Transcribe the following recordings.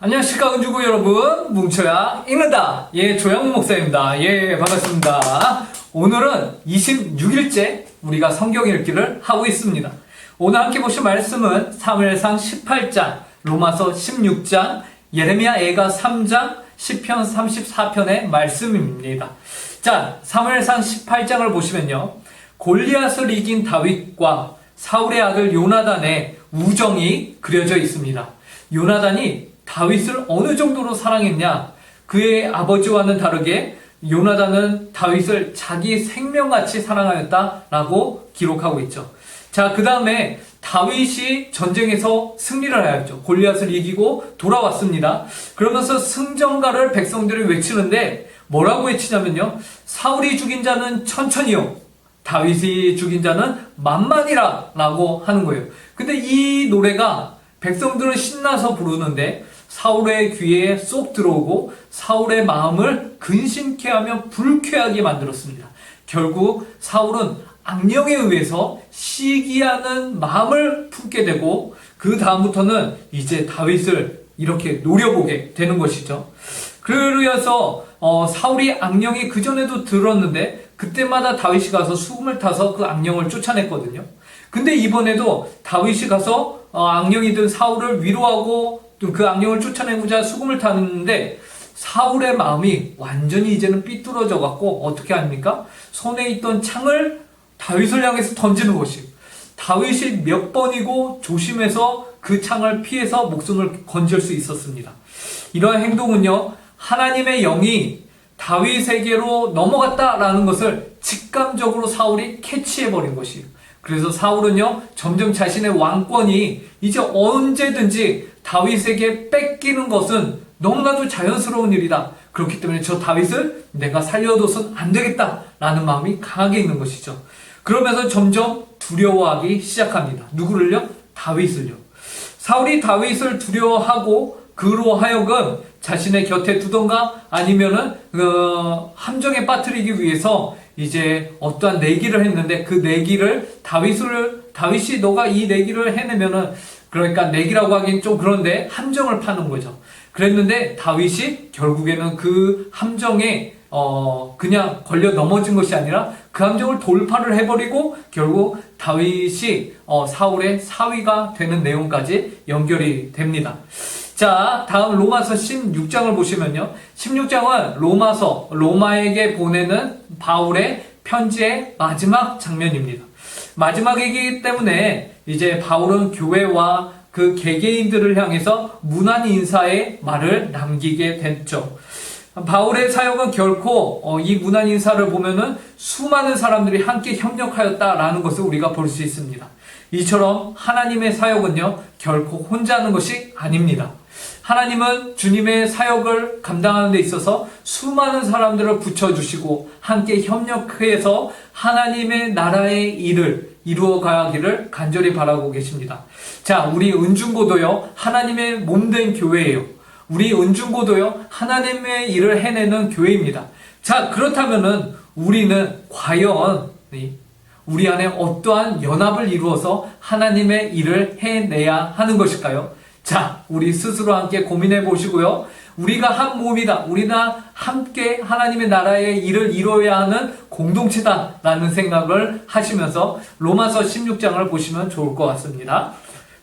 안녕하십니까 은주구 여러분, 뭉쳐야 읽는다. 조양무 목사입니다. 반갑습니다. 오늘은 26일째 우리가 성경 읽기를 하고 있습니다. 오늘 함께 보실 말씀은 사무엘상 18장, 로마서 16장, 예레미야 애가 3장, 시편 34편의 말씀입니다. 자, 사무엘상 18장을 보시면요, 골리앗을 이긴 다윗과 사울의 아들 요나단의 우정이 그려져 있습니다. 요나단이 다윗을 어느 정도로 사랑했냐? 그의 아버지와는 다르게 요나단은 다윗을 자기 생명같이 사랑하였다라고 기록하고 있죠. 자, 그 다음에 다윗이 전쟁에서 승리를 하였죠. 골리앗을 이기고 돌아왔습니다. 그러면서 승전가를 백성들이 외치는데 뭐라고 외치냐면요, 사울이 죽인 자는 천천히요, 다윗이 죽인 자는 만만이라 라고 하는 거예요. 근데 이 노래가 백성들은 신나서 부르는데 사울의 귀에 쏙 들어오고 사울의 마음을 근심케 하며 불쾌하게 만들었습니다. 결국 사울은 악령에 의해서 시기하는 마음을 품게 되고 그 다음부터는 이제 다윗을 이렇게 노려보게 되는 것이죠. 그래서 사울이 악령이 그전에도 들었는데 그때마다 다윗이 가서 수금을 타서 그 악령을 쫓아냈거든요. 근데 이번에도 다윗이 가서 악령이 든 사울을 위로하고 그 악령을 쫓아내고자 수금을 타는데 사울의 마음이 완전히 이제는 삐뚤어져 갖고 어떻게 합니까? 손에 있던 창을 다윗을 향해서 던지는 것이에요. 다윗이 몇 번이고 조심해서 그 창을 피해서 목숨을 건질 수 있었습니다. 이러한 행동은요, 하나님의 영이 다윗에게로 넘어갔다라는 것을 직감적으로 사울이 캐치해버린 것이에요. 그래서 사울은요, 점점 자신의 왕권이 이제 언제든지 다윗에게 뺏기는 것은 너무나도 자연스러운 일이다. 그렇기 때문에 저 다윗을 내가 살려둬선 안 되겠다라는 마음이 강하게 있는 것이죠. 그러면서 점점 두려워하기 시작합니다. 누구를요? 다윗을요. 사울이 다윗을 두려워하고 그로 하여금 자신의 곁에 두던가 아니면은 함정에 빠뜨리기 위해서 이제 어떠한 내기를 했는데 그 내기를 다윗이 너가 이 내기를 해내면은, 그러니까 내기라고 하긴 좀 그런데 함정을 파는 거죠. 그랬는데 다윗이 결국에는 그 함정에 그냥 걸려 넘어진 것이 아니라 그 함정을 돌파를 해버리고 결국 다윗이 사울의 사위가 되는 내용까지 연결이 됩니다. 자, 다음 로마서 16장을 보시면요, 16장은 로마에게 보내는 바울의 편지의 마지막 장면입니다. 마지막이기 때문에 이제 바울은 교회와 그 개개인들을 향해서 문안 인사의 말을 남기게 됐죠. 바울의 사역은 결코 이 문안 인사를 보면은 수많은 사람들이 함께 협력하였다라는 것을 우리가 볼 수 있습니다. 이처럼 하나님의 사역은요, 결코 혼자 하는 것이 아닙니다. 하나님은 주님의 사역을 감당하는 데 있어서 수많은 사람들을 붙여주시고 함께 협력해서 하나님의 나라의 일을 이루어 가기를 간절히 바라고 계십니다. 자, 우리 은중고도요, 하나님의 몸된 교회예요. 우리 은중고도요, 하나님의 일을 해내는 교회입니다. 자, 그렇다면은 우리는 과연 우리 안에 어떠한 연합을 이루어서 하나님의 일을 해내야 하는 것일까요? 자, 우리 스스로 함께 고민해 보시고요. 우리가 한 몸이다. 우리가 함께 하나님의 나라의 일을 이루어야 하는 공동체다라는 생각을 하시면서 로마서 16장을 보시면 좋을 것 같습니다.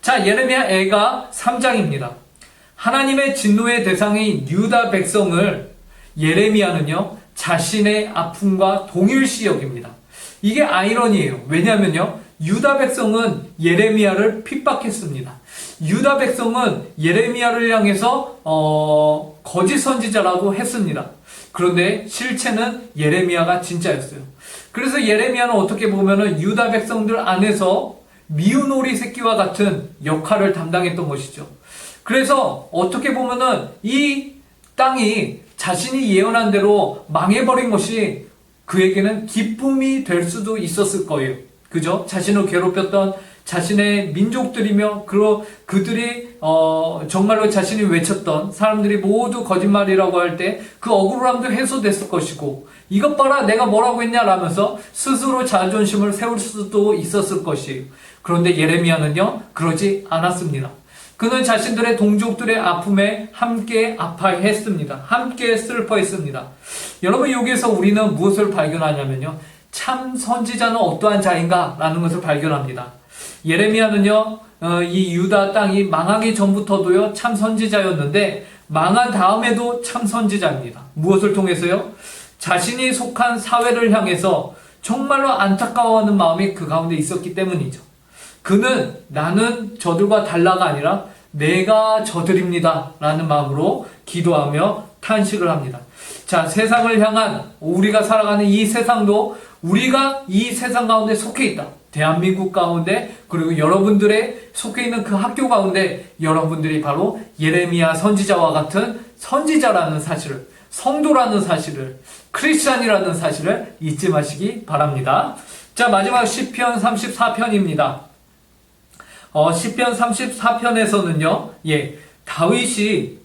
자, 예레미야 애가 3장입니다. 하나님의 진노의 대상인 유다 백성을 예레미야는요, 자신의 아픔과 동일시 여깁니다. 이게 아이러니예요. 왜냐하면요, 유다 백성은 예레미야를 핍박했습니다. 유다 백성은 예레미야를 향해서 거짓 선지자라고 했습니다. 그런데 실체는 예레미야가 진짜였어요. 그래서 예레미야는 어떻게 보면은 유다 백성들 안에서 미운 오리 새끼와 같은 역할을 담당했던 것이죠. 그래서 어떻게 보면은 이 땅이 자신이 예언한 대로 망해버린 것이 그에게는 기쁨이 될 수도 있었을 거예요. 그죠? 자신을 괴롭혔던 자신의 민족들이며 그들이 정말로 자신이 외쳤던 사람들이 모두 거짓말이라고 할 때 그 억울함도 해소됐을 것이고, 이것 봐라 내가 뭐라고 했냐라면서 스스로 자존심을 세울 수도 있었을 것이에요. 그런데 예레미야는요, 그러지 않았습니다. 그는 자신들의 동족들의 아픔에 함께 아파했습니다. 함께 슬퍼했습니다. 여러분, 여기에서 우리는 무엇을 발견하냐면요, 참 선지자는 어떠한 자인가 라는 것을 발견합니다. 예레미야는요, 이 유다 땅이 망하기 전부터도요 참 선지자였는데, 망한 다음에도 참 선지자입니다. 무엇을 통해서요? 자신이 속한 사회를 향해서 정말로 안타까워하는 마음이 그 가운데 있었기 때문이죠. 그는 나는 저들과 달라가 아니라 내가 저들입니다 라는 마음으로 기도하며 탄식을 합니다. 자, 세상을 향한 우리가 살아가는 이 세상도 우리가 이 세상 가운데 속해 있다. 대한민국 가운데, 그리고 여러분들의 속해 있는 그 학교 가운데 여러분들이 바로 예레미야 선지자와 같은 선지자라는 사실을, 성도라는 사실을, 크리스찬이라는 사실을 잊지 마시기 바랍니다. 자, 마지막 시편 34편입니다. 시편 34편에서는요, 다윗이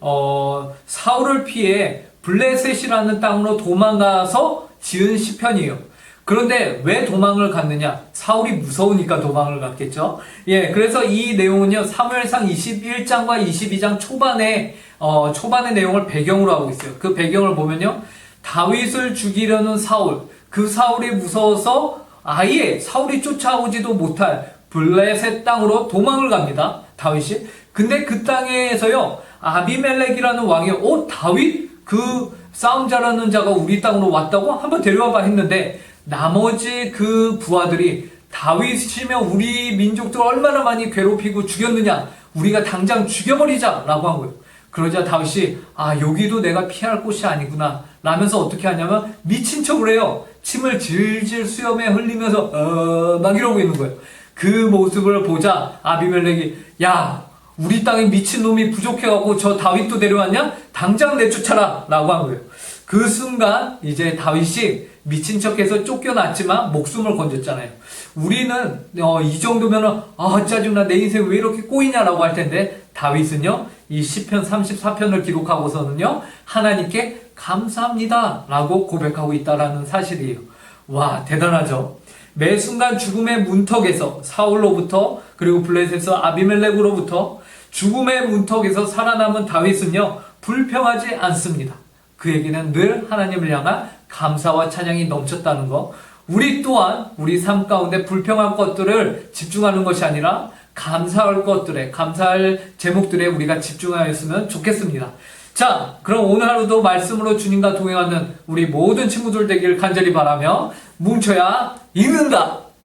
사울을 피해 블레셋이라는 땅으로 도망가서 지은 시편이에요. 그런데 왜 도망을 갔느냐? 사울이 무서우니까 도망을 갔겠죠. 그래서 이 내용은요, 사무엘상 21장과 22장 초반의 내용을 배경으로 하고 있어요. 그 배경을 보면요, 다윗을 죽이려는 사울, 그 사울이 무서워서 아예 사울이 쫓아오지도 못할 블레셋 땅으로 도망을 갑니다, 다윗이. 근데 그 땅에서요, 아비멜렉이라는 왕이, 다윗? 그 싸움 잘하는 자가 우리 땅으로 왔다고? 한번 데려와봐 했는데, 나머지 그 부하들이 다윗이면 우리 민족들 얼마나 많이 괴롭히고 죽였느냐, 우리가 당장 죽여버리자 라고 한 거예요. 그러자 다윗이 여기도 내가 피할 곳이 아니구나 라면서 어떻게 하냐면 미친 척을 해요. 침을 질질 수염에 흘리면서 막 이러고 있는 거예요. 그 모습을 보자 아비멜렉이, 야, 우리 땅에 미친놈이 부족해갖고 저 다윗도 데려왔냐? 당장 내쫓아라 라고 한 거예요. 그 순간 이제 다윗이 미친 척해서 쫓겨났지만 목숨을 건졌잖아요. 우리는 이 정도면은 짜증나, 내 인생 왜 이렇게 꼬이냐라고 할 텐데, 다윗은요 이 시편 34편을 기록하고서는요 하나님께 감사합니다 라고 고백하고 있다라는 사실이에요. 와, 대단하죠. 매 순간 죽음의 문턱에서, 사울로부터 그리고 블레셋에서 아비멜렉으로부터 죽음의 문턱에서 살아남은 다윗은요 불평하지 않습니다. 그에게는 늘 하나님을 향한 감사와 찬양이 넘쳤다는 거. 우리 또한 우리 삶 가운데 불평할 것들을 집중하는 것이 아니라 감사할 것들에, 감사할 제목들에 우리가 집중하였으면 좋겠습니다. 자, 그럼 오늘 하루도 말씀으로 주님과 동행하는 우리 모든 친구들 되길 간절히 바라며 뭉쳐야 이긴다.